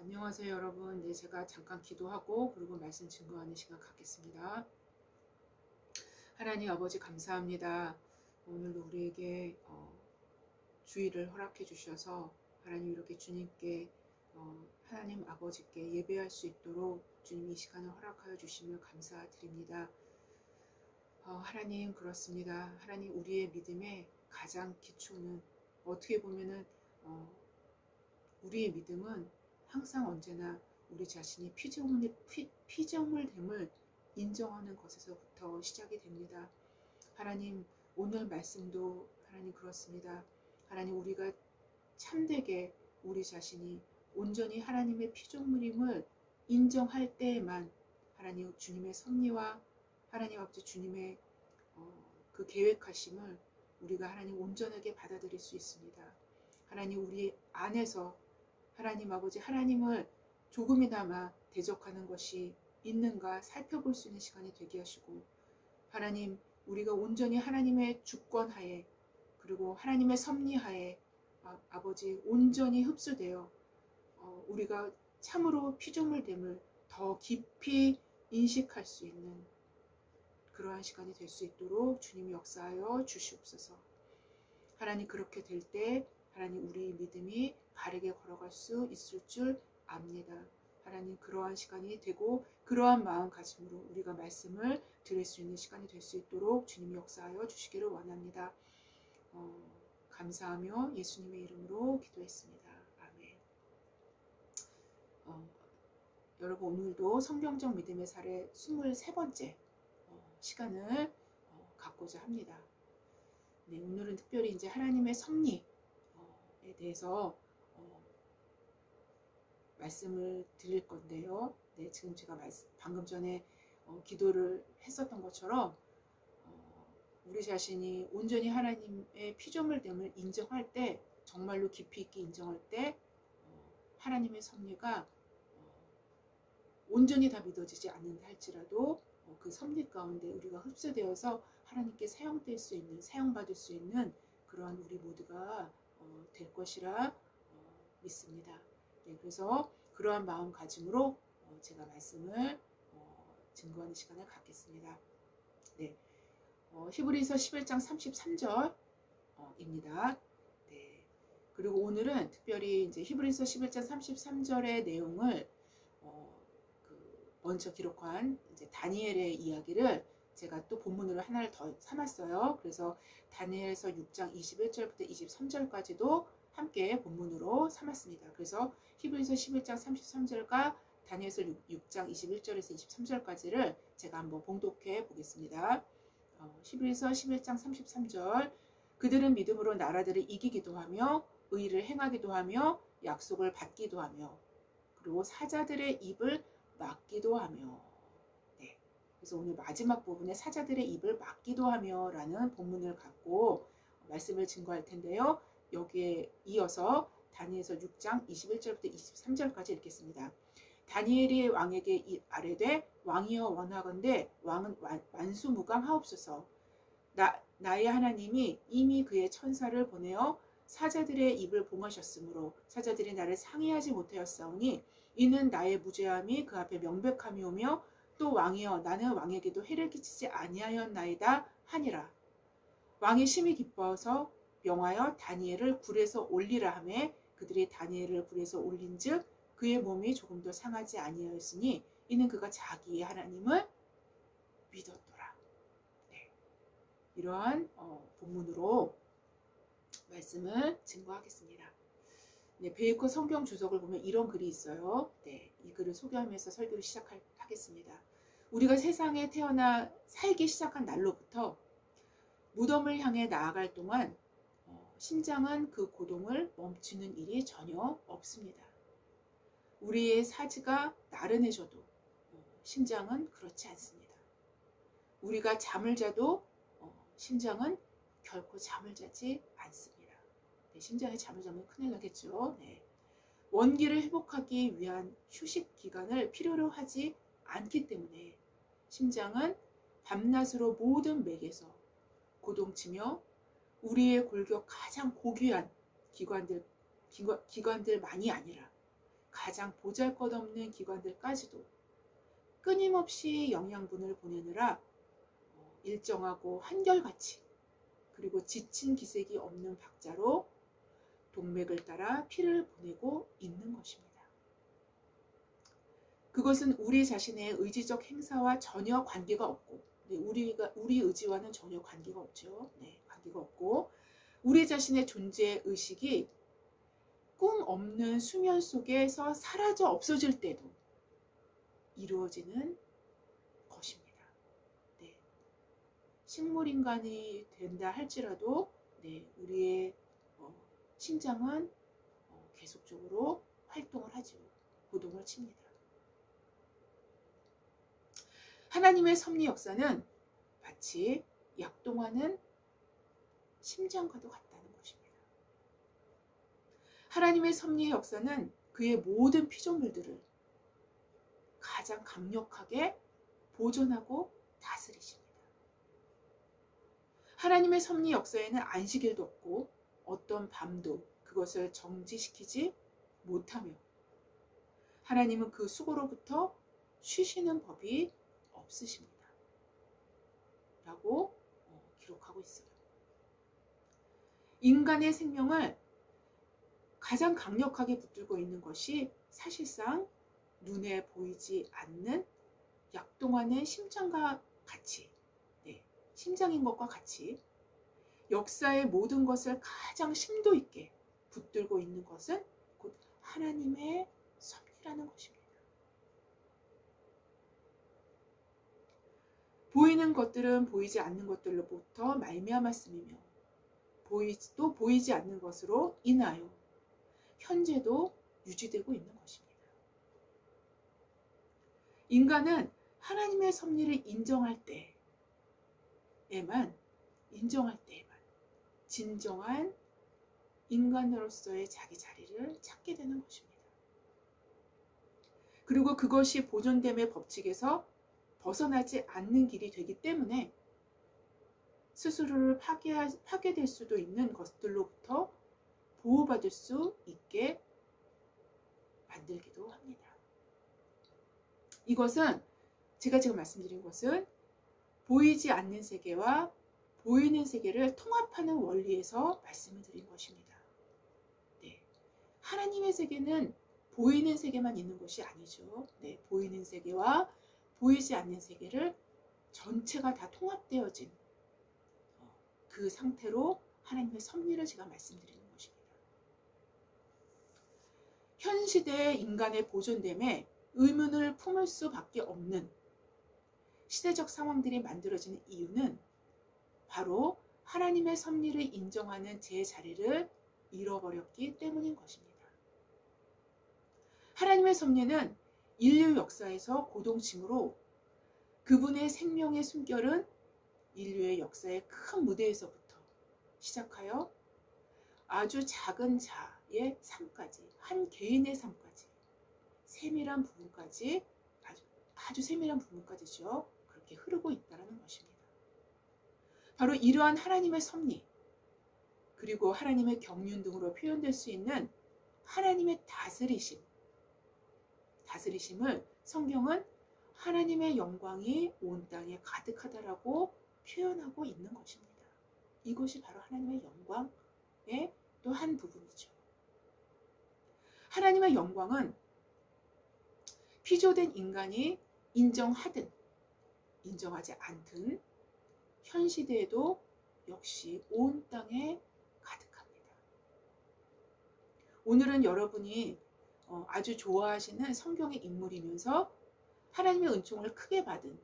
안녕하세요 여러분. 네, 제가 잠깐 기도하고 그리고 말씀 증거하는 시간 갖겠습니다. 하나님 아버지 감사합니다. 오늘도 우리에게 주의를 허락해 주셔서 하나님 이렇게 주님께 하나님 아버지께 예배할 수 있도록 주님 이 시간을 허락하여 주시며 감사드립니다. 하나님 그렇습니다. 하나님 우리의 믿음의 가장 기초는 어떻게 보면은 우리의 믿음은 항상 언제나 우리 자신이 피조물됨을 인정하는 것에서부터 시작이 됩니다. 하나님 오늘 말씀도 하나님 그렇습니다. 하나님 우리가 참되게 우리 자신이 온전히 하나님의 피조물임을 인정할 때에만 하나님 주님의 섭리와 하나님 아버지 주님의 그 계획하심을 우리가 하나님 온전하게 받아들일 수 있습니다. 하나님 우리 안에서 하나님 아버지 하나님을 조금이나마 대적하는 것이 있는가 살펴볼 수 있는 시간이 되게 하시고 하나님 우리가 온전히 하나님의 주권하에 그리고 하나님의 섭리하에 아버지 온전히 흡수되어 우리가 참으로 피조물됨을 더 깊이 인식할 수 있는 그러한 시간이 될 수 있도록 주님이 역사하여 주시옵소서. 하나님 그렇게 될 때 하나님 우리 믿음이 바르게 걸어갈 수 있을 줄 압니다. 하나님 그러한 시간이 되고 그러한 마음가짐으로 우리가 말씀을 드릴 수 있는 시간이 될 수 있도록 주님이 역사하여 주시기를 원합니다. 감사하며 예수님의 이름으로 기도했습니다. 아멘. 여러분 오늘도 성경적 믿음의 사례 23번째 시간을 갖고자 합니다. 네, 오늘은 특별히 이제 하나님의 섭리에 대해서 말씀을 드릴 건데요. 네, 지금 제가 방금 전에 기도를 했었던 것처럼 우리 자신이 온전히 하나님의 피조물됨을 인정할 때 정말로 깊이 있게 인정할 때 하나님의 섭리가 온전히 다 믿어지지 않는다 할지라도 그 섭리 가운데 우리가 흡수되어서 하나님께 사용될 수 있는 사용받을 수 있는 그러한 우리 모두가 될 것이라 믿습니다. 네, 그래서 그러한 마음가짐으로 제가 말씀을 증거하는 시간을 갖겠습니다. 네, 히브리서 11장 33절입니다. 네, 그리고 오늘은 특별히 이제 히브리서 11장 33절의 내용을 먼저 기록한 이제 다니엘의 이야기를 제가 또 본문으로 하나를 더 삼았어요. 그래서 다니엘서 6장 21절부터 23절까지도 함께 본문으로 삼았습니다. 그래서 히브리서 11장 33절과 다니엘서 6장 21절에서 23절까지를 제가 한번 봉독해 보겠습니다. 히브리서 11장 33절 그들은 믿음으로 나라들을 이기기도 하며 의를 행하기도 하며 약속을 받기도 하며 그리고 사자들의 입을 막기도 하며 네. 그래서 오늘 마지막 부분에 사자들의 입을 막기도 하며 라는 본문을 갖고 말씀을 증거할 텐데요. 여기에 이어서 다니엘서 6장 21절부터 23절까지 읽겠습니다. 다니엘이 왕에게 아뢰되 왕이여 원하건대 왕은 만수무강하옵소서. 나의 하나님이 이미 그의 천사를 보내어 사자들의 입을 봉하셨으므로 사자들이 나를 상의하지 못하였사오니 이는 나의 무죄함이 그 앞에 명백함이 오며 또 왕이여 나는 왕에게도 해를 끼치지 아니하였나이다 하니라. 왕이 심히 기뻐서 명하여 다니엘을 굴에서 올리라 하매 그들이 다니엘을 굴에서 올린즉 그의 몸이 조금도 상하지 아니하였으니 이는 그가 자기의 하나님을 믿었더라. 네. 이러한 본문으로 말씀을 증거하겠습니다. 네, 베이커 성경 주석을 보면 이런 글이 있어요. 네, 이 글을 소개하면서 설교를 시작하겠습니다. 우리가 세상에 태어나 살기 시작한 날로부터 무덤을 향해 나아갈 동안 심장은 그 고동을 멈추는 일이 전혀 없습니다. 우리의 사지가 나른해져도 심장은 그렇지 않습니다. 우리가 잠을 자도 심장은 결코 잠을 자지 않습니다. 네, 심장에 잠을 자면 큰일 나겠죠. 네. 원기를 회복하기 위한 휴식 기간을 필요로 하지 않기 때문에 심장은 밤낮으로 모든 맥에서 고동치며 우리의 골격 가장 고귀한 기관들만이 아니라 가장 보잘것없는 기관들까지도 끊임없이 영양분을 보내느라 일정하고 한결같이 그리고 지친 기색이 없는 박자로 동맥을 따라 피를 보내고 있는 것입니다. 그것은 우리 자신의 의지적 행사와 전혀 관계가 없고, 우리 의지와는 전혀 관계가 없죠. 관계가 없고, 우리 자신의 존재 의식이 꿈 없는 수면 속에서 사라져 없어질 때도 이루어지는 것입니다. 식물인간이 된다 할지라도 우리의 심장은 계속적으로 활동을 하죠. 고동을 칩니다. 하나님의 섭리 역사는 마치 약동하는 심장과도 같다는 것입니다. 하나님의 섭리의 역사는 그의 모든 피조물들을 가장 강력하게 보존하고 다스리십니다. 하나님의 섭리 역사에는 안식일도 없고 어떤 밤도 그것을 정지시키지 못하며 하나님은 그 수고로부터 쉬시는 법이 없으십니다. 라고 기록하고 있어요. 인간의 생명을 가장 강력하게 붙들고 있는 것이 사실상 눈에 보이지 않는 약동하는 심장과 같이, 심장인 것과 같이 역사의 모든 것을 가장 심도 있게 붙들고 있는 것은 곧 하나님의 섭리라는 것입니다. 보이는 것들은 보이지 않는 것들로부터 말미암았음이며 또 보이지 않는 것으로 인하여 현재도 유지되고 있는 것입니다. 인간은 하나님의 섭리를 인정할 때에만 진정한 인간으로서의 자기 자리를 찾게 되는 것입니다. 그리고 그것이 보존됨의 법칙에서 벗어나지 않는 길이 되기 때문에 스스로를 파괴될 수도 있는 것들로부터 보호받을 수 있게 만들기도 합니다. 이것은 제가 지금 말씀드린 것은 보이지 않는 세계와 보이는 세계를 통합하는 원리에서 말씀을 드린 것입니다. 하나님의 세계는 보이는 세계만 있는 것이 아니죠. 보이는 세계와 보이지 않는 세계를 전체가 다 통합되어진 그 상태로 하나님의 섭리를 제가 말씀드리는 것입니다. 현 시대의 인간의 보존됨에 의문을 품을 수밖에 없는 시대적 상황들이 만들어지는 이유는 바로 하나님의 섭리를 인정하는 제 자리를 잃어버렸기 때문인 것입니다. 하나님의 섭리는 인류 역사에서 고동침으로 그분의 생명의 숨결은 인류의 역사의 큰 무대에서부터 시작하여 아주 작은 자의 삶까지, 한 개인의 삶까지, 세밀한 부분까지, 아주 세밀한 부분까지죠. 그렇게 흐르고 있다는 것입니다. 바로 이러한 하나님의 섭리, 그리고 하나님의 경륜 등으로 표현될 수 있는 하나님의 다스리심을 성경은 하나님의 영광이 온 땅에 가득하다라고 표현하고 있는 것입니다. 이것이 바로 하나님의 영광의 또 한 부분이죠. 하나님의 영광은 피조된 인간이 인정하든 인정하지 않든 현 시대에도 역시 온 땅에 가득합니다. 오늘은 여러분이 아주 좋아하시는 성경의 인물이면서 하나님의 은총을 크게 받은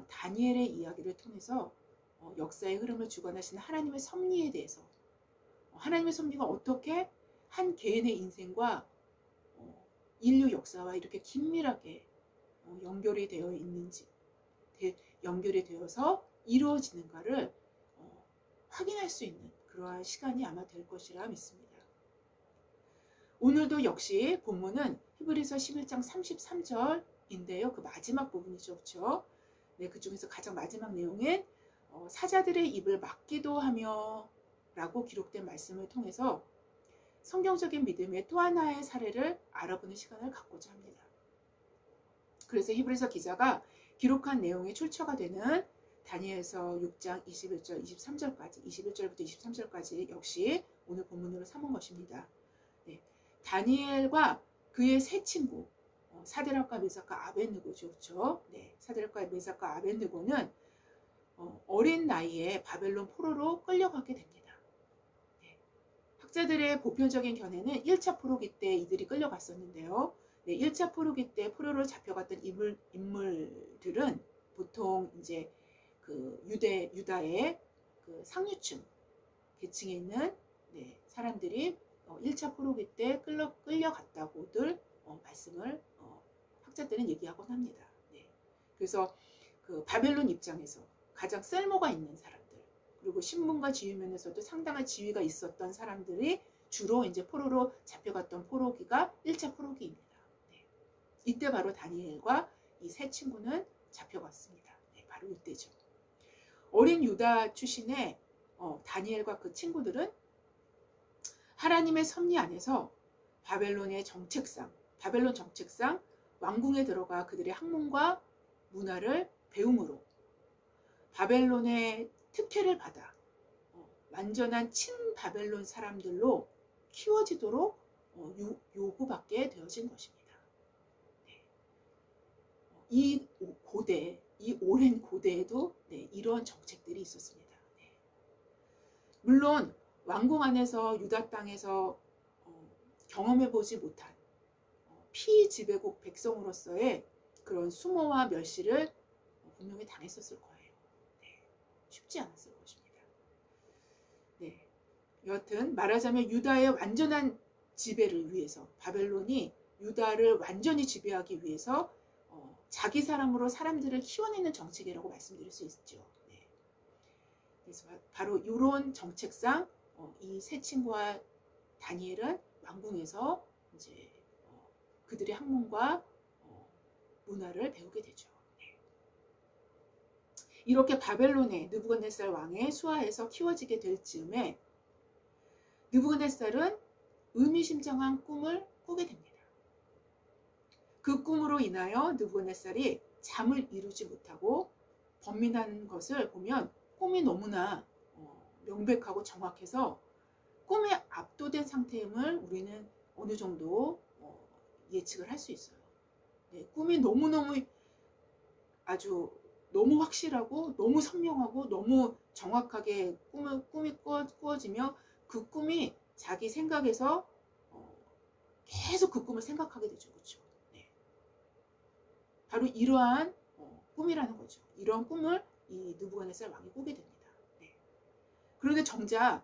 다니엘의 이야기를 통해서 역사의 흐름을 주관하시는 하나님의 섭리에 대해서, 하나님의 섭리가 어떻게 한 개인의 인생과 인류 역사와 이렇게 긴밀하게 연결이 되어 있는지, 연결이 되어서 이루어지는가를 확인할 수 있는 그러한 시간이 아마 될 것이라 믿습니다. 오늘도 역시 본문은 히브리서 11장 33절인데요. 그 마지막 부분이죠. 그렇죠? 그 중에서 가장 마지막 내용인 사자들의 입을 막기도 하며 라고 기록된 말씀을 통해서 성경적인 믿음의 또 하나의 사례를 알아보는 시간을 갖고자 합니다. 그래서 히브리서 기자가 기록한 내용이 출처가 되는 다니엘서 6장 21절, 23절까지, 21절부터 23절까지 역시 오늘 본문으로 삼은 것입니다. 네, 다니엘과 그의 세 친구, 사드락과 메삭과 아벳느고죠. 그렇죠? 네, 사드락과 메삭과 아벳느고는 어린 나이에 바벨론 포로로 끌려가게 됩니다. 네, 학자들의 보편적인 견해는 1차 포로기 때 이들이 끌려갔었는데요. 네, 1차 포로기 때 포로로 잡혀갔던 인물들은 보통 이제 그 유다의 그 상류층 계층에 있는 사람들이 1차 포로기 때 끌려갔다고들 말씀을 학자들은 얘기하곤 합니다. 네. 그래서 그 바벨론 입장에서 가장 쓸모가 있는 사람들, 그리고 신분과 지위 면에서도 상당한 지위가 있었던 사람들이 주로 이제 포로로 잡혀갔던 포로기가 1차 포로기입니다. 네. 이때 바로 다니엘과 이 세 친구는 잡혀갔습니다. 네, 바로 이때죠. 어린 유다 출신의 다니엘과 그 친구들은 하나님의 섭리 안에서 바벨론 정책상 왕궁에 들어가 그들의 학문과 문화를 배움으로 바벨론의 특혜를 받아 완전한 친바벨론 사람들로 키워지도록 요구받게 되어진 것입니다. 네. 이 오랜 고대에도 이런 정책들이 있었습니다. 네. 물론 왕궁 안에서 유다 땅에서 경험해보지 못한 피지배국 백성으로서의 그런 수모와 멸시를 분명히 당했었을 거예요. 네. 쉽지 않았을 것입니다. 네. 여하튼 말하자면 유다의 완전한 지배를 위해서 바벨론이 유다를 완전히 지배하기 위해서 자기 사람으로 사람들을 키워내는 정책이라고 말씀드릴 수 있죠. 네. 그래서 바로 이런 정책상 이 세 친구와 다니엘은 왕궁에서 이제 그들의 학문과 문화를 배우게 되죠. 네. 이렇게 바벨론의 느부갓네살 왕의 수하에서 키워지게 될 즈음에 느부갓네살은 의미심장한 꿈을 꾸게 됩니다. 그 꿈으로 인하여 느부갓네살이 잠을 이루지 못하고 번민한 것을 보면 꿈이 너무나 명백하고 정확해서 꿈에 압도된 상태임을 우리는 어느 정도 예측을 할 수 있어요. 네, 꿈이 너무너무 아주 너무 확실하고 너무 선명하고 너무 정확하게 꿈이 꾸어지며 그 꿈이 자기 생각에서 계속 그 꿈을 생각하게 되죠. 그렇죠? 네. 바로 이러한 꿈이라는 거죠. 이러한 꿈을 이 느부갓네살 왕이 꾸게 됩니다. 네. 그런데 정작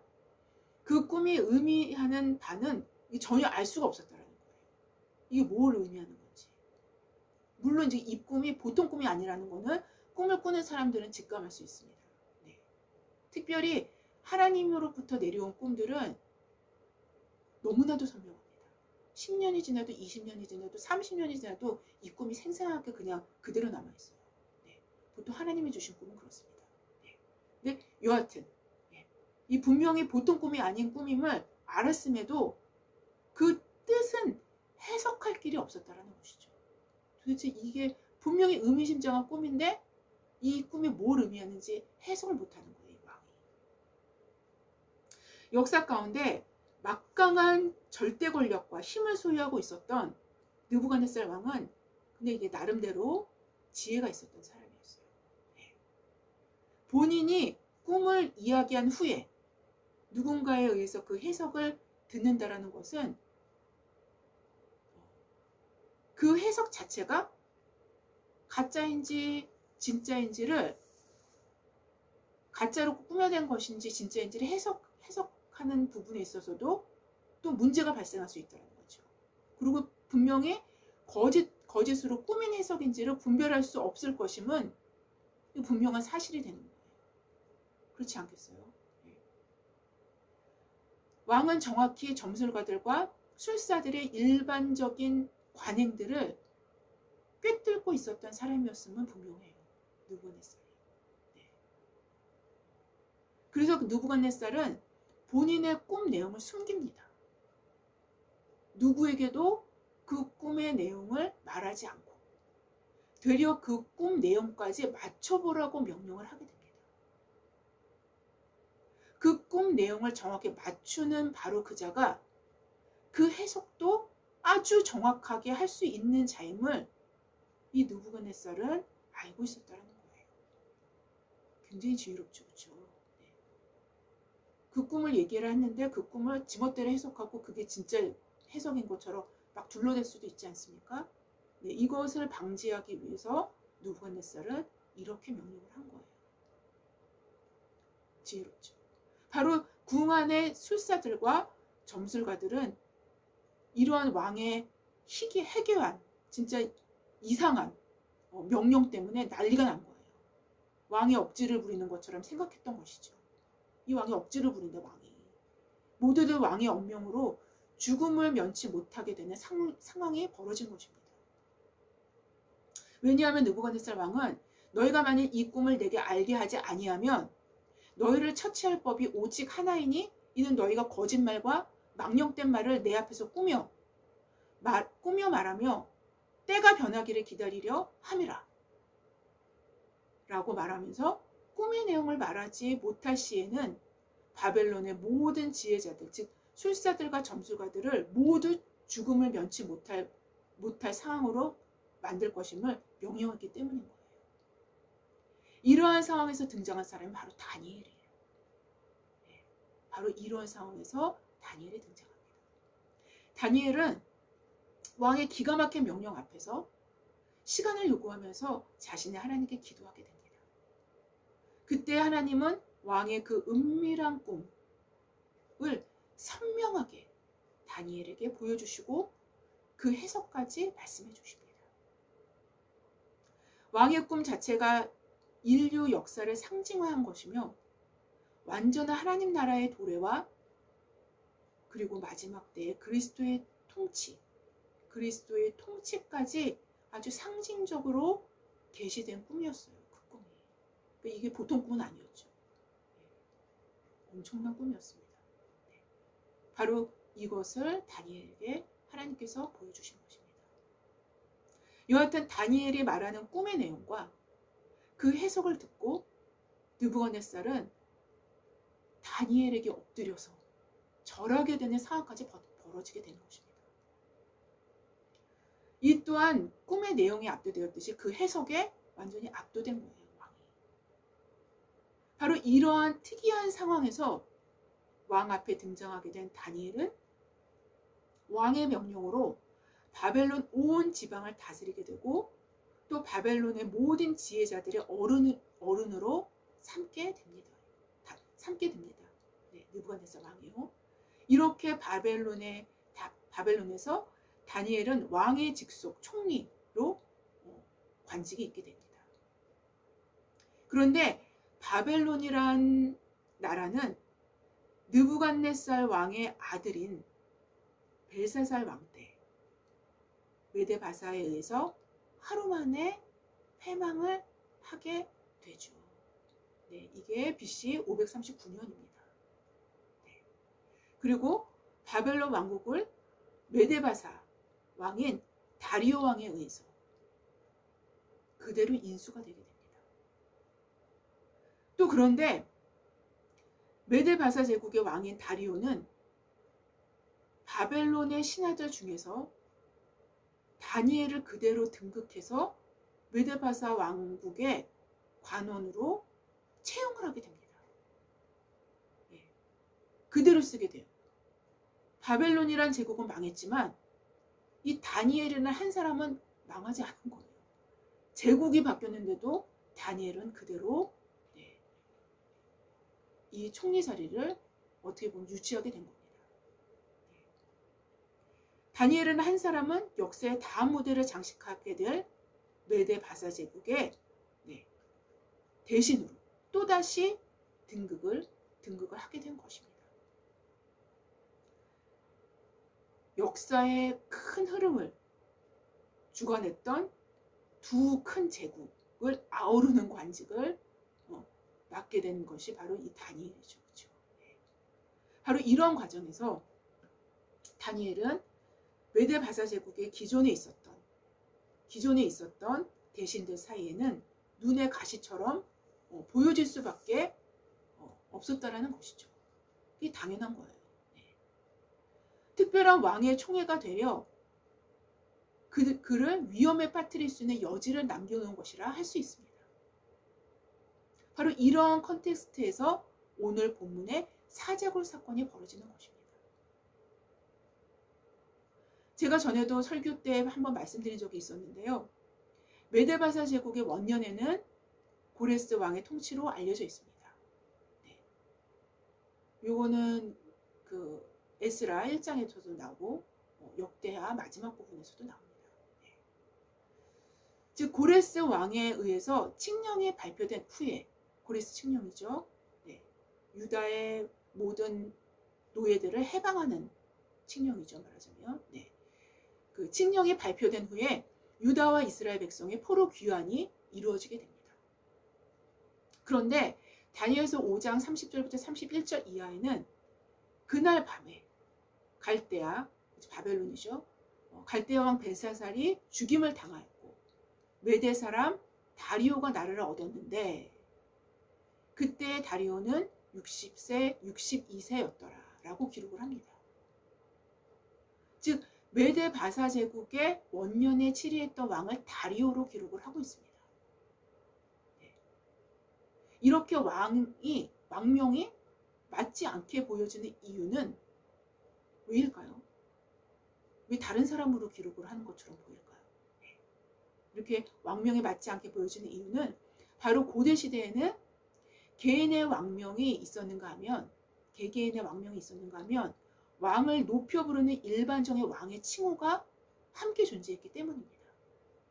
그 꿈이 의미하는 바는 전혀 알 수가 없었다는 거예요. 이게 뭘 의미하는 건지. 물론 이제 이 꿈이 보통 꿈이 아니라는 거는 꿈을 꾸는 사람들은 직감할 수 있습니다. 네. 특별히 하나님으로부터 내려온 꿈들은 너무나도 선명합니다. 10년이 지나도 20년이 지나도 30년이 지나도 이 꿈이 생생하게 그냥 그대로 남아있어요. 네. 보통 하나님이 주신 꿈은 그렇습니다. 네. 근데 여하튼 이 분명히 보통 꿈이 아닌 꿈임을 알았음에도 그 뜻은 해석할 길이 없었다라는 것이죠. 도대체 이게 분명히 의미심장한 꿈인데 이 꿈이 뭘 의미하는지 해석을 못하는 거예요. 이 왕이. 역사 가운데 막강한 절대 권력과 힘을 소유하고 있었던 느부갓네살 왕은 근데 이게 나름대로 지혜가 있었던 사람이었어요. 네. 본인이 꿈을 이야기한 후에 누군가에 의해서 그 해석을 듣는다라는 것은 그 해석 자체가 가짜인지 진짜인지를 가짜로 꾸며낸 것인지 진짜인지를 해석하는 부분에 있어서도 또 문제가 발생할 수 있다는 거죠. 그리고 분명히 거짓으로 꾸민 해석인지를 분별할 수 없을 것임은 분명한 사실이 되는 거예요. 그렇지 않겠어요? 왕은 정확히 점술가들과 술사들의 일반적인 관행들을 꿰뚫고 있었던 사람이었으면 분명해요. 느부갓네살이. 네. 그래서 그 느부갓네살은 본인의 꿈 내용을 숨깁니다. 누구에게도 그 꿈의 내용을 말하지 않고 되려 그 꿈 내용까지 맞춰보라고 명령을 하게 됩니다. 그 꿈 내용을 정확히 맞추는 바로 그 자가 그 해석도 아주 정확하게 할 수 있는 자임을 이 느부갓네살은 알고 있었다는 거예요. 굉장히 지혜롭죠, 그렇죠? 네. 그 꿈을 얘기를 했는데 그 꿈을 지멋대로 해석하고 그게 진짜 해석인 것처럼 막 둘러댈 수도 있지 않습니까? 네, 이것을 방지하기 위해서 느부갓네살은 이렇게 명령을 한 거예요. 지혜롭죠. 바로 궁 안의 술사들과 점술가들은 이러한 왕의 해괴한 진짜 이상한 명령 때문에 난리가 난 거예요. 왕이 억지를 부리는 것처럼 생각했던 것이죠. 이 왕이 억지를 부린다, 왕이. 모두들 왕의 엄명으로 죽음을 면치 못하게 되는 상황이 벌어진 것입니다. 왜냐하면 느부갓네살 왕은 너희가 만일 이 꿈을 내게 알게 하지 아니하면 너희를 처치할 법이 오직 하나이니 이는 너희가 거짓말과 망령된 말을 내 앞에서 꾸며 말하며 때가 변하기를 기다리려 함이라 라고 말하면서 꿈의 내용을 말하지 못할 시에는 바벨론의 모든 지혜자들, 즉 술사들과 점술가들을 모두 죽음을 면치 못할 상황으로 만들 것임을 명령했기 때문인 거예요. 이러한 상황에서 등장한 사람이 바로 다니엘이에요. 네, 바로 이러한 상황에서 다니엘이 등장합니다. 다니엘은 왕의 기가 막힌 명령 앞에서 시간을 요구하면서 자신의 하나님께 기도하게 됩니다. 그때 하나님은 왕의 그 은밀한 꿈을 선명하게 다니엘에게 보여주시고 그 해석까지 말씀해 주십니다. 왕의 꿈 자체가 인류 역사를 상징화한 것이며 완전한 하나님 나라의 도래와 그리고 마지막 때의 그리스도의 통치까지 아주 상징적으로 계시된 꿈이었어요. 그 꿈이. 그러니까 이게 보통 꿈은 아니었죠. 엄청난 꿈이었습니다. 바로 이것을 다니엘에게 하나님께서 보여주신 것입니다. 여하튼 다니엘이 말하는 꿈의 내용과 그 해석을 듣고 느부갓네살은 다니엘에게 엎드려서 절하게 되는 상황까지 벌어지게 되는 것입니다. 이 또한 꿈의 내용이 압도되었듯이 그 해석에 완전히 압도된 거예요. 왕이. 바로 이러한 특이한 상황에서 왕 앞에 등장하게 된 다니엘은 왕의 명령으로 바벨론 온 지방을 다스리게 되고 또 바벨론의 모든 지혜자들의 어른으로 삼게 됩니다. 네, 느부갓네살 왕이요. 이렇게 바벨론에서 다니엘은 왕의 직속 총리로 관직이 있게 됩니다. 그런데 바벨론이란 나라는 느부갓네살 왕의 아들인 벨사살 왕 때 메데바사에 의해서 하루 만에 패망을 하게 되죠. 네, 이게 BC 539년입니다. 네. 그리고 바벨론 왕국을 메데바사 왕인 다리오 왕에 의해서 그대로 인수가 되게 됩니다. 또 그런데 메데바사 제국의 왕인 다리오는 바벨론의 신하들 중에서 다니엘을 그대로 등극해서 메데바사 왕국의 관원으로 채용을 하게 됩니다. 예, 그대로 쓰게 돼요. 바벨론이란 제국은 망했지만 이 다니엘이라는 한 사람은 망하지 않은 거예요. 제국이 바뀌었는데도 다니엘은 그대로 이 총리 자리를 어떻게 보면 유지하게 된 겁니다. 다니엘은 한 사람은 역사의 다음 무대를 장식하게 될 메데바사 제국의 대신으로 또다시 등극을 하게 된 것입니다. 역사의 큰 흐름을 주관했던 두 큰 제국을 아우르는 관직을 맡게 된 것이 바로 이 다니엘이죠. 그렇죠? 바로 이런 과정에서 다니엘은 메데 바사 제국의 기존에 있었던 대신들 사이에는 눈의 가시처럼 보여질 수밖에 없었다라는 것이죠. 이게 당연한 거예요. 네. 특별한 왕의 총애가 되려 그를 위험에 빠뜨릴 수 있는 여지를 남겨놓은 것이라 할 수 있습니다. 바로 이러한 컨텍스트에서 오늘 본문의 사제골 사건이 벌어지는 것입니다. 제가 전에도 설교 때 한번 말씀드린 적이 있었는데요. 메데바사 제국의 원년에는 고레스 왕의 통치로 알려져 있습니다. 네. 요거는 그 에스라 1장에서도 나오고 역대하 마지막 부분에서도 나옵니다. 네. 즉 고레스 왕에 의해서 칙령이 발표된 후에, 고레스 칙령이죠. 네. 유다의 모든 노예들을 해방하는 칙령이죠, 말하자면. 네. 그 칙령이 발표된 후에 유다와 이스라엘 백성의 포로 귀환이 이루어지게 됩니다. 그런데 다니엘서 5장 30절부터 31절 이하에는 그날 밤에 갈대아, 바벨론이죠. 갈대아 왕 벨사살이 죽임을 당하였고 메대 사람 다리오가 나라를 얻었는데 그때 다리오는 60세, 62세였더라 라고 기록을 합니다. 즉 메데 바사 제국의 원년에 치리했던 왕을 다리오로 기록을 하고 있습니다. 네. 이렇게 왕명이 맞지 않게 보여지는 이유는 왜일까요? 왜 다른 사람으로 기록을 하는 것처럼 보일까요? 네. 이렇게 왕명에 맞지 않게 보여지는 이유는 바로 고대 시대에는 개개인의 왕명이 있었는가 하면 왕을 높여 부르는 일반적인 왕의 칭호가 함께 존재했기 때문입니다.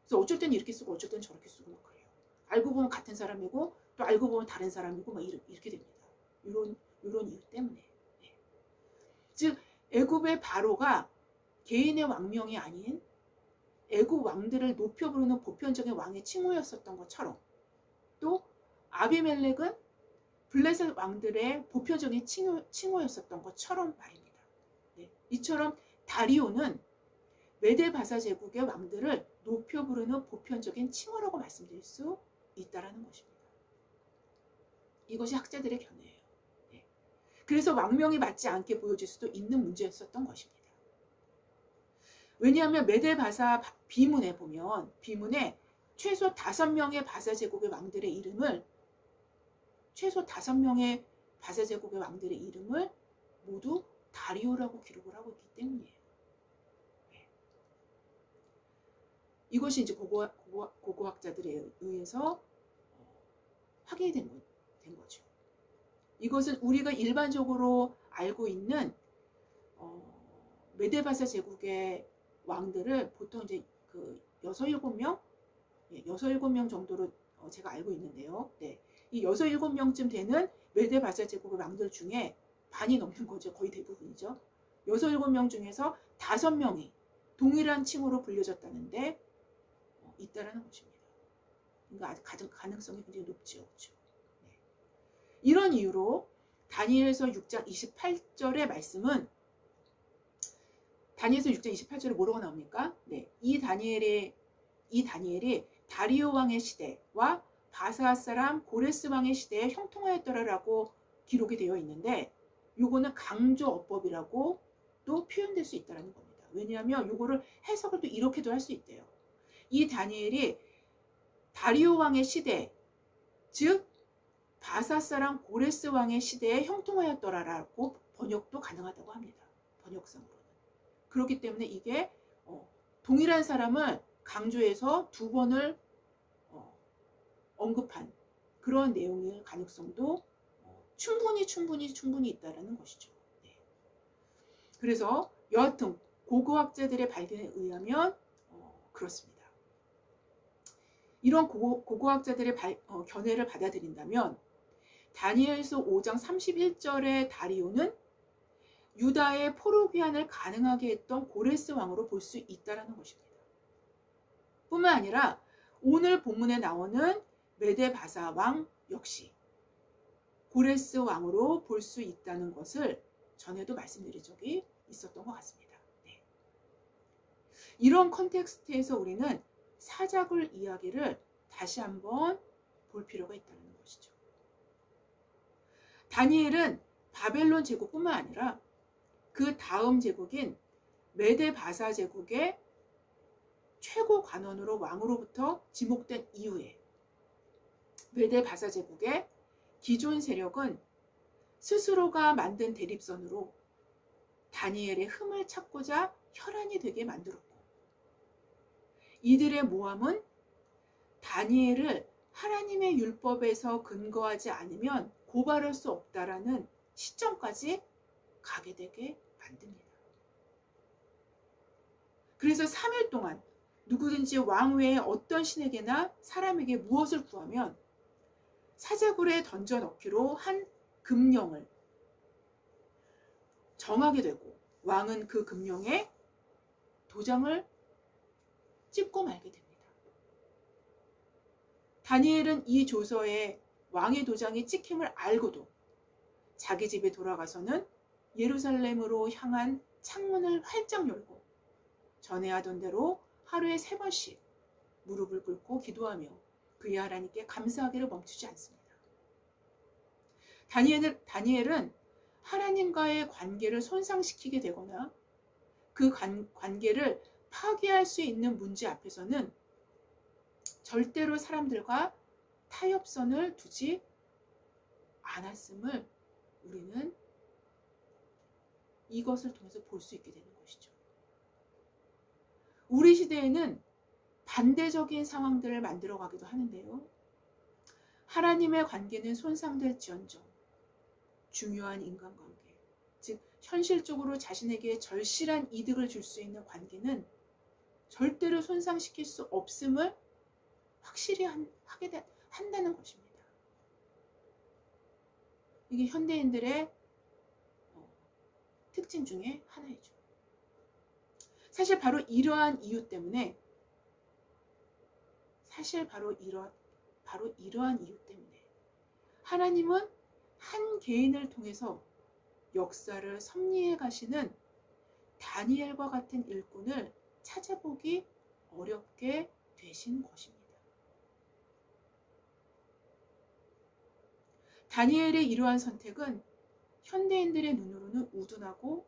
그래서 어쩔 땐 이렇게 쓰고 어쩔 땐 저렇게 쓰고 막 그래요. 알고 보면 같은 사람이고 또 알고 보면 다른 사람이고 막 이렇게 됩니다. 이런 이유 때문에. 네. 즉 애굽의 바로가 개인의 왕명이 아닌 애굽 왕들을 높여 부르는 보편적인 왕의 칭호였었던 것처럼 또 아비멜렉은 블레셋 왕들의 보편적인 칭호였었던 것처럼 말입니다. 네. 이처럼 다리오는 메데 바사 제국의 왕들을 높여 부르는 보편적인 칭호라고 말씀드릴 수 있다는 것입니다. 이것이 학자들의 견해예요. 네. 그래서 왕명이 맞지 않게 보여질 수도 있는 문제였었던 것입니다. 왜냐하면 메데 바사 비문에 보면 비문에 최소 5명의 바사 제국의 왕들의 이름을 모두 다리오라고 기록을 하고 있기 때문이에요. 네. 이것이 이제 고고학자들에 의해서 확인이 된 거죠. 이것은 우리가 일반적으로 알고 있는 메데바사 제국의 왕들을 보통 이제 그 6-7명 정도로 제가 알고 있는데요. 네. 이 6-7명쯤 되는 메데바사 제국의 왕들 중에 반이 넘는 거죠. 거의 대부분이죠. 6-7명 중에서 5명이 동일한 칭호로 불려졌다는데 있다라는 것입니다. 그러니까 가능성이 굉장히 높죠. 그렇죠? 네. 이런 이유로 다니엘서 6장 28절의 말씀은 다니엘서 6장 28절에 뭐라고 나옵니까? 네. 이 다니엘이 다리오 왕의 시대와 바사 사람 고레스 왕의 시대에 형통하였더라라고 기록이 되어 있는데 요거는 강조어법이라고 또 표현될 수 있다는 겁니다. 왜냐하면 요거를 해석을 또 이렇게도 할 수 있대요. 이 다니엘이 다리오 왕의 시대, 즉 바사 사람 고레스 왕의 시대에 형통하였더라라고 번역도 가능하다고 합니다. 번역상으로는. 그렇기 때문에 이게 동일한 사람을 강조해서 2번을 언급한 그런 내용일 가능성도 충분히 있다는 것이죠. 네. 그래서 여하튼 고고학자들의 발견에 의하면 그렇습니다. 이런 고고학자들의 견해를 받아들인다면 다니엘서 5장 31절의 다리오는 유다의 포로 귀환을 가능하게 했던 고레스 왕으로 볼 수 있다는 것입니다. 뿐만 아니라 오늘 본문에 나오는 메데 바사 왕 역시 고레스 왕으로 볼 수 있다는 것을 전에도 말씀드린 적이 있었던 것 같습니다. 네. 이런 컨텍스트에서 우리는 사자굴 이야기를 다시 한번 볼 필요가 있다는 것이죠. 다니엘은 바벨론 제국뿐만 아니라 그 다음 제국인 메데바사 제국의 최고 관원으로 왕으로부터 지목된 이후에 메데바사 제국의 기존 세력은 스스로가 만든 대립선으로 다니엘의 흠을 찾고자 혈안이 되게 만들었고, 이들의 모함은 다니엘을 하나님의 율법에서 근거하지 않으면 고발할 수 없다라는 시점까지 가게 되게 만듭니다. 그래서 3일 동안 누구든지 왕 외에 어떤 신에게나 사람에게 무엇을 구하면 사자굴에 던져 넣기로 한 금령을 정하게 되고, 왕은 그 금령에 도장을 찍고 말게 됩니다. 다니엘은 이 조서에 왕의 도장이 찍힘을 알고도 자기 집에 돌아가서는 예루살렘으로 향한 창문을 활짝 열고 전에 하던 대로 하루에 3번씩 무릎을 꿇고 기도하며 그의 하나님께 감사하기를 멈추지 않습니다. 다니엘은 하나님과의 관계를 손상시키게 되거나 그 관계를 파괴할 수 있는 문제 앞에서는 절대로 사람들과 타협선을 두지 않았음을 우리는 이것을 통해서 볼 수 있게 되는 것이죠. 우리 시대에는 반대적인 상황들을 만들어가기도 하는데요. 하나님의 관계는 손상될지언정 중요한 인간관계, 즉 현실적으로 자신에게 절실한 이득을 줄 수 있는 관계는 절대로 손상시킬 수 없음을 확실히 한다는 것입니다. 이게 현대인들의 특징 중에 하나이죠. 사실 바로 이러한 이유 때문에 하나님은 한 개인을 통해서 역사를 섭리해 가시는 다니엘과 같은 일꾼을 찾아보기 어렵게 되신 것입니다. 다니엘의 이러한 선택은 현대인들의 눈으로는 우둔하고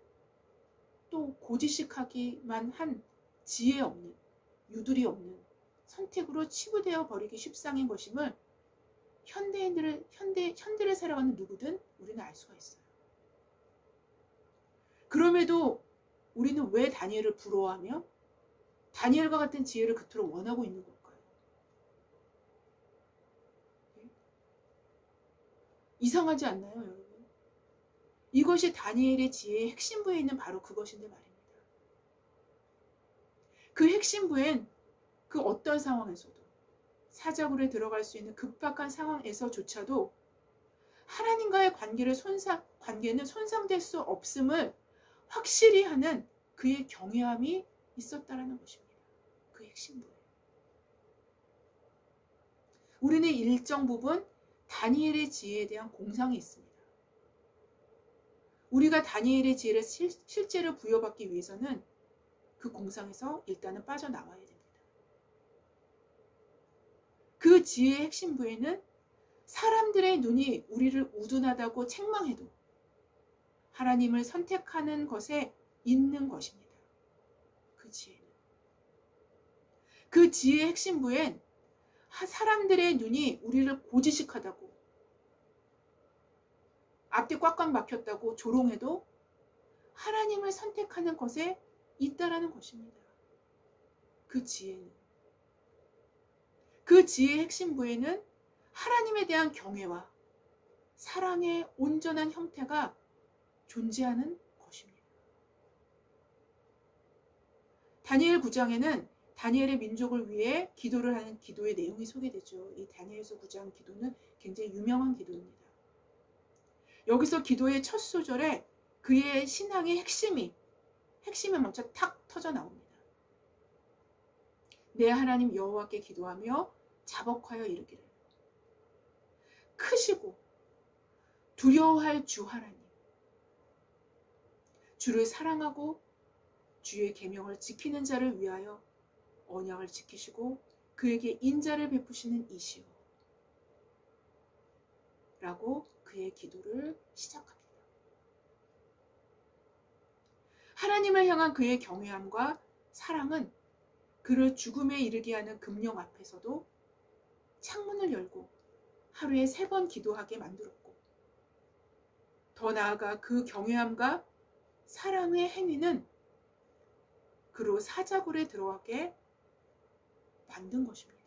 또 고지식하기만 한 지혜 없는, 유두리 없는 선택으로 치부되어 버리기 십상인 것임을 현대를 살아가는 누구든 우리는 알 수가 있어요. 그럼에도 우리는 왜 다니엘을 부러워하며 다니엘과 같은 지혜를 그토록 원하고 있는 걸까요? 이상하지 않나요, 여러분? 이것이 다니엘의 지혜의 핵심부에 있는 바로 그것인데 말입니다. 그 핵심부엔 그 어떤 상황에서도, 사자굴에 들어갈 수 있는 급박한 상황에서조차도 하나님과의 관계는 손상될 수 없음을 확실히 하는 그의 경외함이 있었다라는 것입니다. 그 핵심부에. 우리는 일정 부분 다니엘의 지혜에 대한 공상이 있습니다. 우리가 다니엘의 지혜를 실제로 부여받기 위해서는 그 공상에서 일단은 빠져나와야 됩니다. 그 지혜의 핵심부에는 사람들의 눈이 우리를 우둔하다고 책망해도 하나님을 선택하는 것에 있는 것입니다. 그 지혜는. 그 지혜의 핵심부엔 사람들의 눈이 우리를 고지식하다고, 앞뒤 꽉꽉 막혔다고 조롱해도 하나님을 선택하는 것에 있다라는 것입니다. 그 지혜는. 그 지혜의 핵심부에는 하나님에 대한 경외와 사랑의 온전한 형태가 존재하는 것입니다. 다니엘 9장에는 다니엘의 민족을 위해 기도를 하는 기도의 내용이 소개되죠. 이 다니엘서 9장 기도는 굉장히 유명한 기도입니다. 여기서 기도의 첫 소절에 그의 신앙의 핵심이 먼저 탁 터져 나옵니다. 내 하나님 여호와께 기도하며 자복하여 이르기를, 크시고 두려워할 주 하나님, 주를 사랑하고 주의 계명을 지키는 자를 위하여 언약을 지키시고 그에게 인자를 베푸시는 이시오 라고 그의 기도를 시작합니다. 하나님을 향한 그의 경외함과 사랑은 그를 죽음에 이르게 하는 금령 앞에서도 창문을 열고 하루에 3번 기도하게 만들었고, 더 나아가 그 경외함과 사랑의 행위는 그로 사자굴에 들어가게 만든 것입니다.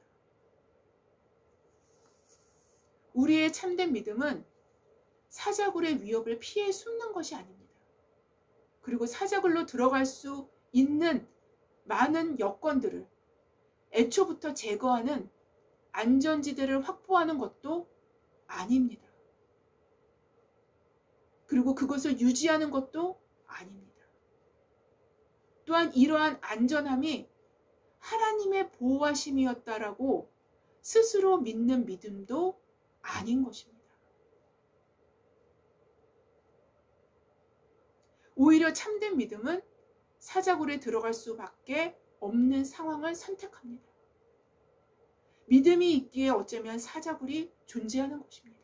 우리의 참된 믿음은 사자굴의 위협을 피해 숨는 것이 아닙니다. 그리고 사자굴로 들어갈 수 있는 많은 여건들을 애초부터 제거하는 안전지대를 확보하는 것도 아닙니다. 그리고 그것을 유지하는 것도 아닙니다. 또한 이러한 안전함이 하나님의 보호하심이었다라고 스스로 믿는 믿음도 아닌 것입니다. 오히려 참된 믿음은 사자굴에 들어갈 수밖에 없는 상황을 선택합니다. 믿음이 있기에 어쩌면 사자굴이 존재하는 것입니다.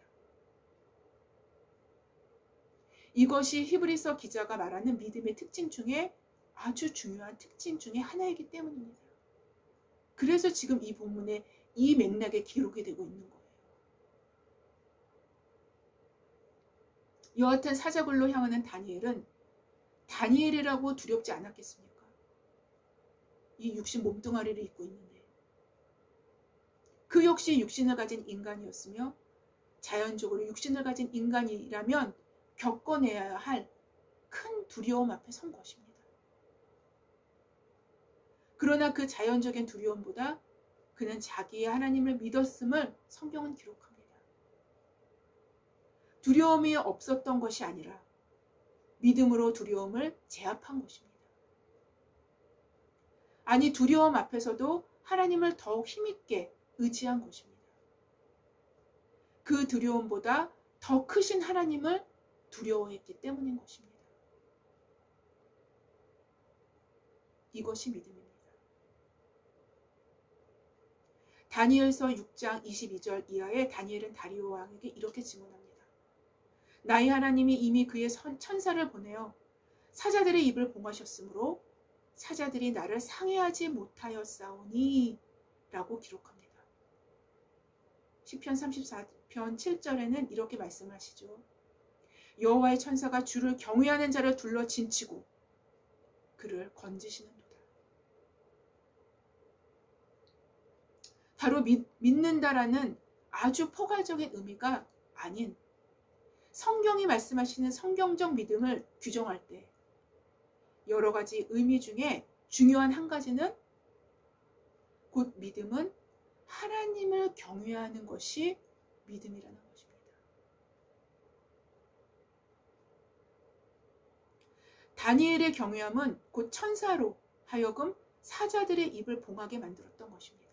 이것이 히브리서 기자가 말하는 믿음의 특징 중에 아주 중요한 특징 중에 하나이기 때문입니다. 그래서 지금 이 본문에 이 맥락에 기록이 되고 있는 거예요. 여하튼 사자굴로 향하는 다니엘은 다니엘이라고 두렵지 않았겠습니까? 이 육신 몸뚱아리를 입고 있는데 그 역시 육신을 가진 인간이었으며 자연적으로 육신을 가진 인간이라면 겪어내야 할 큰 두려움 앞에 선 것입니다. 그러나 그 자연적인 두려움보다 그는 자기의 하나님을 믿었음을 성경은 기록합니다. 두려움이 없었던 것이 아니라 믿음으로 두려움을 제압한 것입니다. 아니, 두려움 앞에서도 하나님을 더욱 힘있게 의지한 것입니다. 그 두려움보다 더 크신 하나님을 두려워했기 때문인 것입니다. 이것이 믿음입니다. 다니엘서 6장 22절 이하에 다니엘은 다리오 왕에게 이렇게 증언합니다. 나의 하나님이 이미 그의 천사를 보내어 사자들의 입을 봉하셨으므로 사자들이 나를 상해하지 못하였사오니 라고 기록합니다. 시편 34편 7절에는 이렇게 말씀하시죠. 여호와의 천사가 주를 경외하는 자를 둘러 진치고 그를 건지시는도다. 바로 믿는다라는 아주 포괄적인 의미가 아닌 성경이 말씀하시는 성경적 믿음을 규정할 때 여러 가지 의미 중에 중요한 한 가지는 곧 믿음은 하나님을 경외하는 것이 믿음이라는 것입니다. 다니엘의 경외함은 곧 천사로 하여금 사자들의 입을 봉하게 만들었던 것입니다.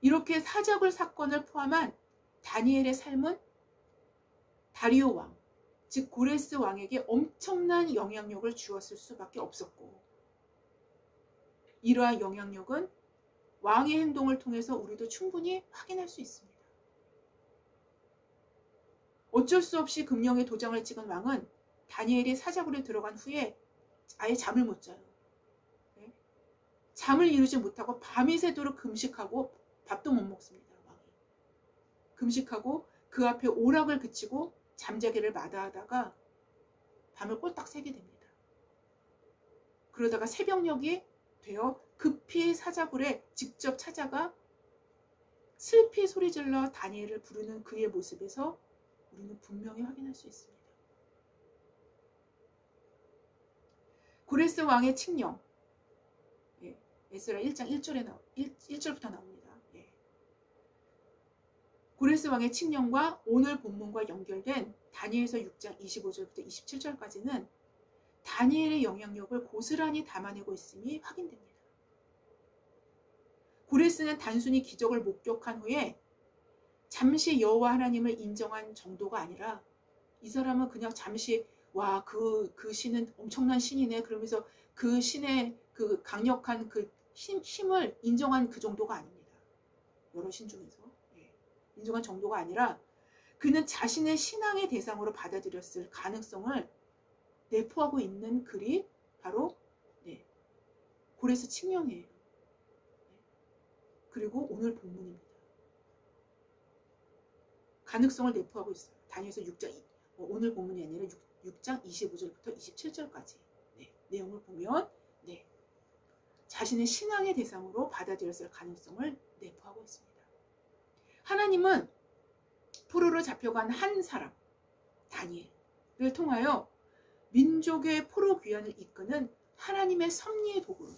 이렇게 사자굴 사건을 포함한 다니엘의 삶은 다리오 왕, 즉 고레스 왕에게 엄청난 영향력을 주었을 수밖에 없었고, 이러한 영향력은 왕의 행동을 통해서 우리도 충분히 확인할 수 있습니다. 어쩔 수 없이 금령의 도장을 찍은 왕은 다니엘이 사자굴에 들어간 후에 아예 잠을 못 자요. 네? 잠을 이루지 못하고 밤이 새도록 금식하고 밥도 못 먹습니다. 왕이. 금식하고 그 앞에 오락을 그치고 잠자기를 마다하다가 밤을 꼴딱 새게 됩니다. 그러다가 새벽녘이 되어 급히 사자굴에 직접 찾아가 슬피 소리질러 다니엘을 부르는 그의 모습에서 우리는 분명히 확인할 수 있습니다. 고레스 왕의 칙령, 에스라 1장 1절부터 나옵니다. 고레스 왕의 칙령과 오늘 본문과 연결된 다니엘서 6장 25절부터 27절까지는 다니엘의 영향력을 고스란히 담아내고 있음이 확인됩니다. 고레스는 단순히 기적을 목격한 후에 잠시 여호와 하나님을 인정한 정도가 아니라 이 사람은 그냥 잠시 와, 그 신은 엄청난 신이네. 그러면서 그 신의 그 강력한 그 힘을 인정한 그 정도가 아닙니다. 여러 신 중에서. 예. 인정한 정도가 아니라 그는 자신의 신앙의 대상으로 받아들였을 가능성을 내포하고 있는 글이 바로 네, 고레스 칙령이에요. 네. 그리고 오늘 본문입니다. 가능성을 내포하고 있어요. 다니엘서 6장, 오늘 본문이 아니라 6장 25절부터 27절까지 네, 내용을 보면 네, 자신의 신앙의 대상으로 받아들였을 가능성을 내포하고 있습니다. 하나님은 포로로 잡혀간 한 사람, 다니엘을 통하여 민족의 포로 귀환을 이끄는 하나님의 섭리의 도구로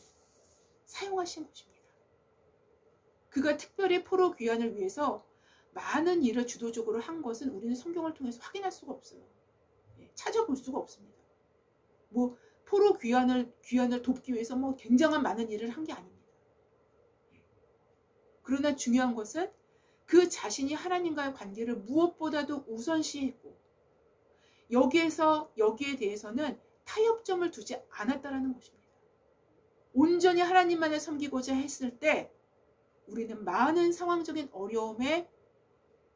사용하신 것입니다. 그가 특별히 포로 귀환을 위해서 많은 일을 주도적으로 한 것은 우리는 성경을 통해서 확인할 수가 없어요. 찾아볼 수가 없습니다. 뭐 포로 귀환을 돕기 위해서 뭐 굉장한 많은 일을 한 게 아닙니다. 그러나 중요한 것은 그 자신이 하나님과의 관계를 무엇보다도 우선시했고 여기에 대해서는 타협점을 두지 않았다라는 것입니다. 온전히 하나님만을 섬기고자 했을 때 우리는 많은 상황적인 어려움에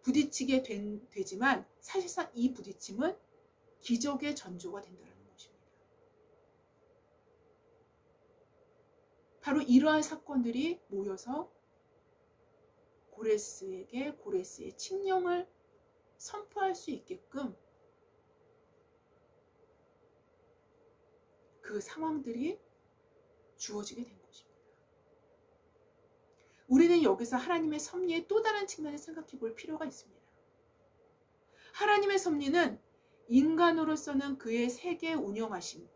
부딪히게 되지만 사실상 이 부딪힘은 기적의 전조가 된다는 것입니다. 바로 이러한 사건들이 모여서 고레스의 칙령을 선포할 수 있게끔 그 상황들이 주어지게 된 것입니다. 우리는 여기서 하나님의 섭리의 또 다른 측면을 생각해 볼 필요가 있습니다. 하나님의 섭리는 인간으로서는 그의 세계 운영하심의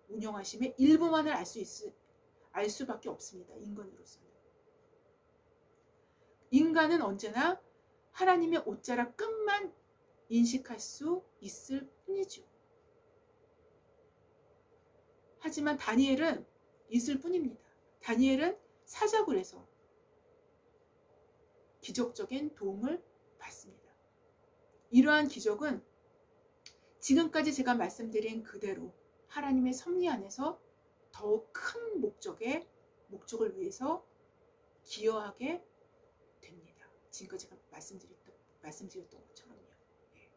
운영하심의 일부만을 알 수밖에 없습니다. 인간으로서는. 인간은 언제나 하나님의 옷자락 끝만 인식할 수 있을 뿐이죠. 하지만 다니엘은 있을 뿐입니다. 다니엘은 사자굴에서 기적적인 도움을 받습니다. 이러한 기적은 지금까지 제가 말씀드린 그대로 하나님의 섭리 안에서 더욱 큰 목적을 위해서 기여하게 됩니다. 지금까지 제가 말씀드렸던 것처럼요. 네.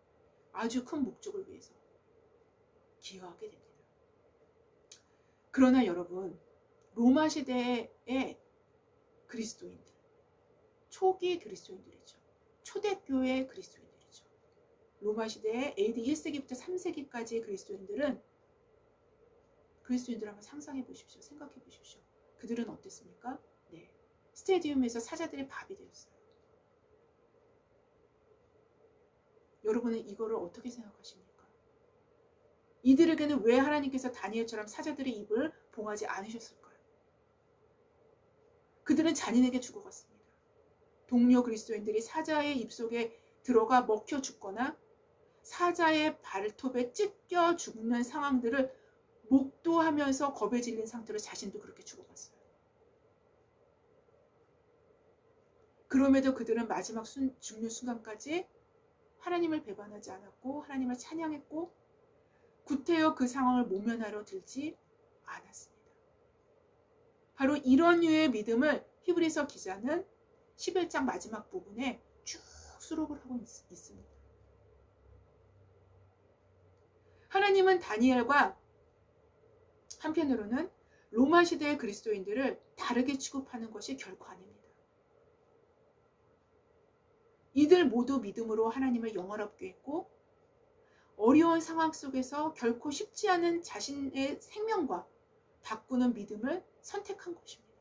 아주 큰 목적을 위해서 기여하게 됩니다. 그러나 여러분, 로마 시대의 그리스도인들, 초기 그리스도인들이죠. 초대교회 그리스도인들이죠. 로마 시대의 AD 1세기부터 3세기까지의 그리스도인들 한번 상상해 보십시오. 생각해 보십시오. 그들은 어땠습니까? 네. 스테디움에서 사자들의 밥이 되었어요. 여러분은 이거를 어떻게 생각하십니까? 이들에게는 왜 하나님께서 다니엘처럼 사자들의 입을 봉하지 않으셨을까요? 그들은 잔인하게 죽어갔습니다. 동료 그리스도인들이 사자의 입속에 들어가 먹혀 죽거나 사자의 발톱에 찢겨 죽는 상황들을 목도하면서 겁에 질린 상태로 자신도 그렇게 죽어갔어요. 그럼에도 그들은 마지막 죽는 순간까지 하나님을 배반하지 않았고 하나님을 찬양했고 구태여 그 상황을 모면하러 들지 않았습니다. 바로 이런 류의 믿음을 히브리서 기자는 11장 마지막 부분에 쭉 수록을 하고 있습니다. 하나님은 다니엘과 한편으로는 로마 시대의 그리스도인들을 다르게 취급하는 것이 결코 아닙니다. 이들 모두 믿음으로 하나님을 영원롭게 했고 어려운 상황 속에서 결코 쉽지 않은 자신의 생명과 바꾸는 믿음을 선택한 것입니다.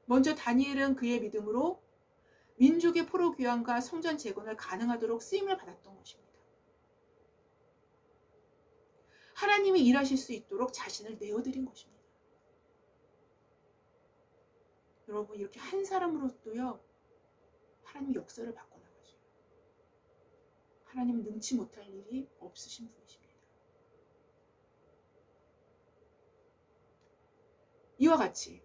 먼저 다니엘은 그의 믿음으로 민족의 포로 귀환과 성전 재건을 가능하도록 쓰임을 받았던 것입니다. 하나님이 일하실 수 있도록 자신을 내어드린 것입니다. 여러분, 이렇게 한 사람으로도요, 하나님 역사를 바꿔나가죠. 하나님은 능치 못할 일이 없으신 분이십니다. 이와 같이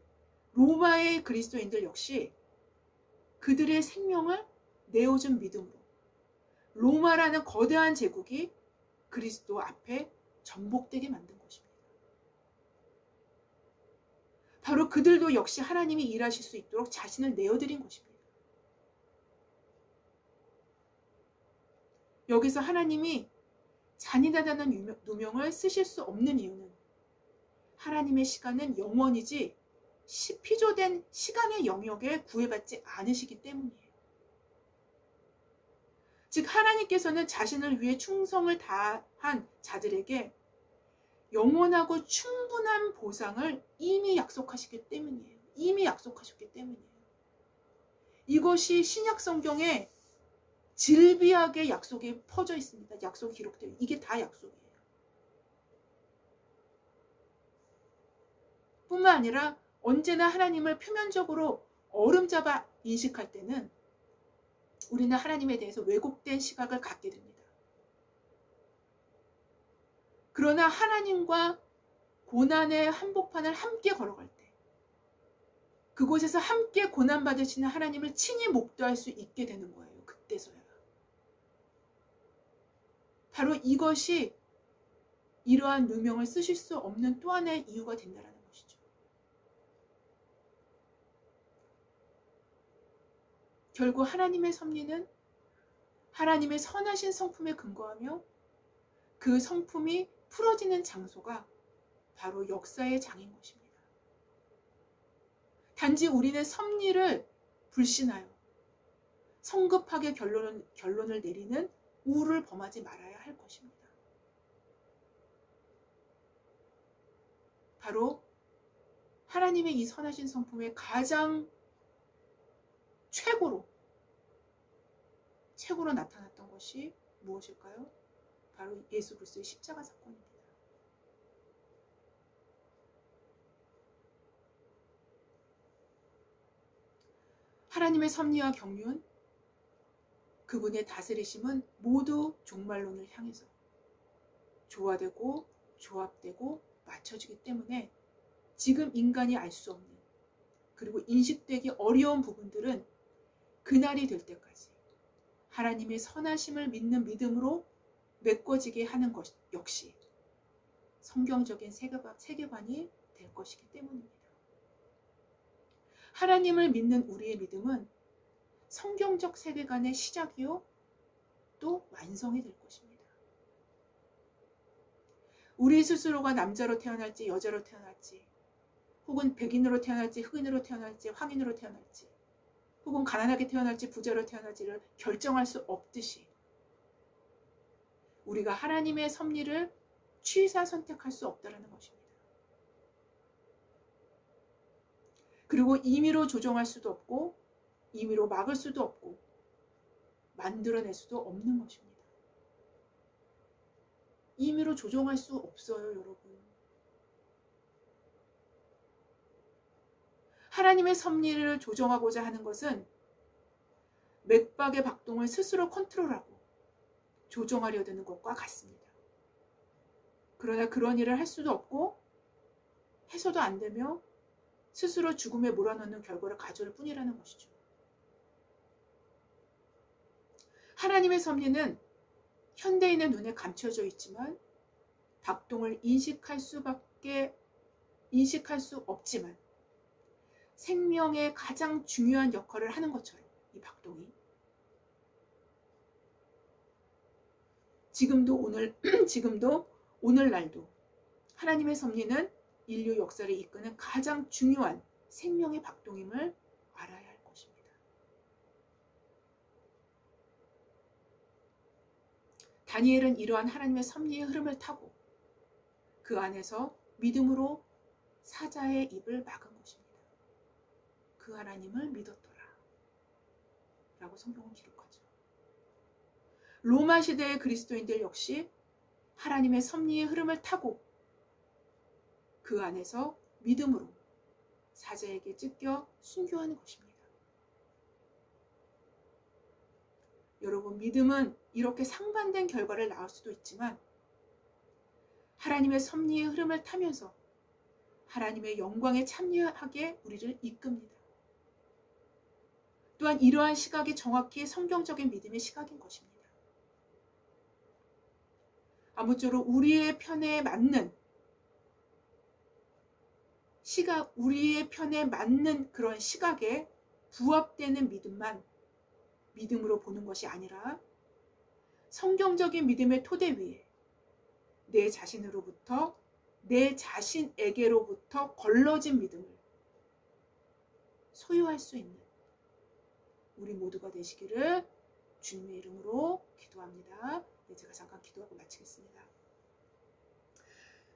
로마의 그리스도인들 역시 그들의 생명을 내어준 믿음으로 로마라는 거대한 제국이 그리스도 앞에 전복되게 만든 것입니다. 바로 그들도 역시 하나님이 일하실 수 있도록 자신을 내어드린 것입니다. 여기서 하나님이 잔인하다는 누명을 쓰실 수 없는 이유는 하나님의 시간은 영원이지 피조된 시간의 영역에 구애받지 않으시기 때문이에요. 즉 하나님께서는 자신을 위해 충성을 다한 자들에게 영원하고 충분한 보상을 이미 약속하셨기 때문이에요. 이미 약속하셨기 때문이에요. 이것이 신약 성경에 질비하게 약속이 퍼져 있습니다. 약속이 기록되어 이게 다 약속이에요. 뿐만 아니라 언제나 하나님을 표면적으로 어림잡아 인식할 때는 우리는 하나님에 대해서 왜곡된 시각을 갖게 됩니다. 그러나 하나님과 고난의 한복판을 함께 걸어갈 때 그곳에서 함께 고난받으시는 하나님을 친히 목도할 수 있게 되는 거예요. 그때서야. 바로 이것이 이러한 누명을 쓰실 수 없는 또 하나의 이유가 된다는 것이죠. 결국 하나님의 섭리는 하나님의 선하신 성품에 근거하며 그 성품이 풀어지는 장소가 바로 역사의 장인 것입니다. 단지 우리는 섭리를 불신하여 성급하게 결론을 내리는 우를 범하지 말아야 할 것입니다. 바로 하나님의 이 선하신 성품의 가장 최고로 나타났던 것이 무엇일까요? 바로 예수 그리스도의 십자가 사건입니다. 하나님의 섭리와 경륜, 그분의 다스리심은 모두 종말론을 향해서 조화되고 조합되고 맞춰지기 때문에 지금 인간이 알 수 없는 그리고 인식되기 어려운 부분들은 그날이 될 때까지 하나님의 선하심을 믿는 믿음으로 메꿔지게 하는 것 역시 성경적인 세계관이 될 것이기 때문입니다. 하나님을 믿는 우리의 믿음은 성경적 세계관의 시작이요 또 완성이 될 것입니다. 우리 스스로가 남자로 태어날지 여자로 태어날지 혹은 백인으로 태어날지 흑인으로 태어날지 황인으로 태어날지 혹은 가난하게 태어날지 부자로 태어날지를 결정할 수 없듯이 우리가 하나님의 섭리를 취사 선택할 수 없다는 것입니다. 그리고 임의로 조정할 수도 없고 임의로 막을 수도 없고 만들어낼 수도 없는 것입니다. 임의로 조정할 수 없어요, 여러분. 하나님의 섭리를 조정하고자 하는 것은 맥박의 박동을 스스로 컨트롤하고 조정하려 드는 것과 같습니다. 그러나 그런 일을 할 수도 없고 해서도 안 되며 스스로 죽음에 몰아넣는 결과를 가져올 뿐이라는 것이죠. 하나님의 섭리는 현대인의 눈에 감춰져 있지만 박동을 인식할 수 없지만 생명의 가장 중요한 역할을 하는 것처럼 이 박동이 지금도 오늘날도 하나님의 섭리는 인류 역사를 이끄는 가장 중요한 생명의 박동임을 알아야 할 것입니다. 다니엘은 이러한 하나님의 섭리의 흐름을 타고 그 안에서 믿음으로 사자의 입을 막은 것입니다. 그 하나님을 믿었더라 라고 성경은 기록하죠. 로마 시대의 그리스도인들 역시 하나님의 섭리의 흐름을 타고 그 안에서 믿음으로 사자에게 찢겨 순교하는 것입니다. 여러분, 믿음은 이렇게 상반된 결과를 낳을 수도 있지만 하나님의 섭리의 흐름을 타면서 하나님의 영광에 참여하게 우리를 이끕니다. 또한 이러한 시각이 정확히 성경적인 믿음의 시각인 것입니다. 아무쪼록 우리의 편에 맞는 시각, 우리의 편에 맞는 그런 시각에 부합되는 믿음만 믿음으로 보는 것이 아니라 성경적인 믿음의 토대 위에 내 자신으로부터, 내 자신에게로부터 걸러진 믿음을 소유할 수 있는 우리 모두가 되시기를 주님의 이름으로 기도합니다. 네, 제가 잠깐 기도하고 마치겠습니다.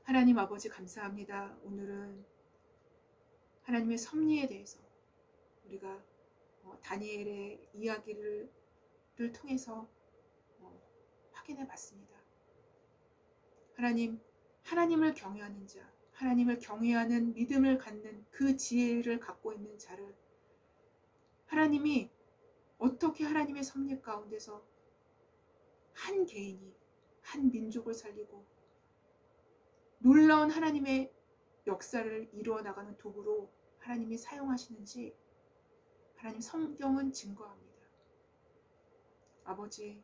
하나님 아버지 감사합니다. 오늘은 하나님의 섭리에 대해서 우리가 다니엘의 이야기를 통해서 확인해 봤습니다. 하나님을 경외하는 자, 하나님을 경외하는 믿음을 갖는 그 지혜를 갖고 있는 자를 하나님이 어떻게 하나님의 섭리 가운데서 한 개인이 한 민족을 살리고 놀라운 하나님의 역사를 이루어 나가는 도구로 하나님이 사용하시는지 하나님 성경은 증거합니다. 아버지,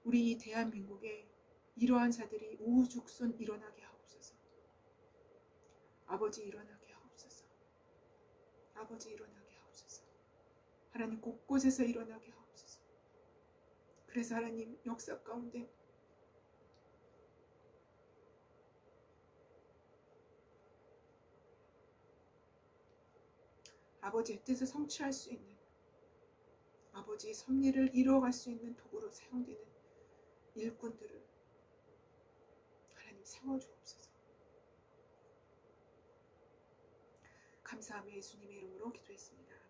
우리 이 대한민국에 이러한 자들이 우후죽순 일어나게 하옵소서. 아버지 일어나게 하옵소서. 아버지 일어나게 하옵소서. 하나님 곳곳에서 일어나게 하옵소서. 그래서 하나님 역사 가운데 아버지의 뜻을 성취할 수 있는, 아버지의 섭리를 이루어갈 수 있는 도구로 사용되는 일꾼들을 하나님 세워주옵소서. 감사하며 예수님의 이름으로 기도했습니다.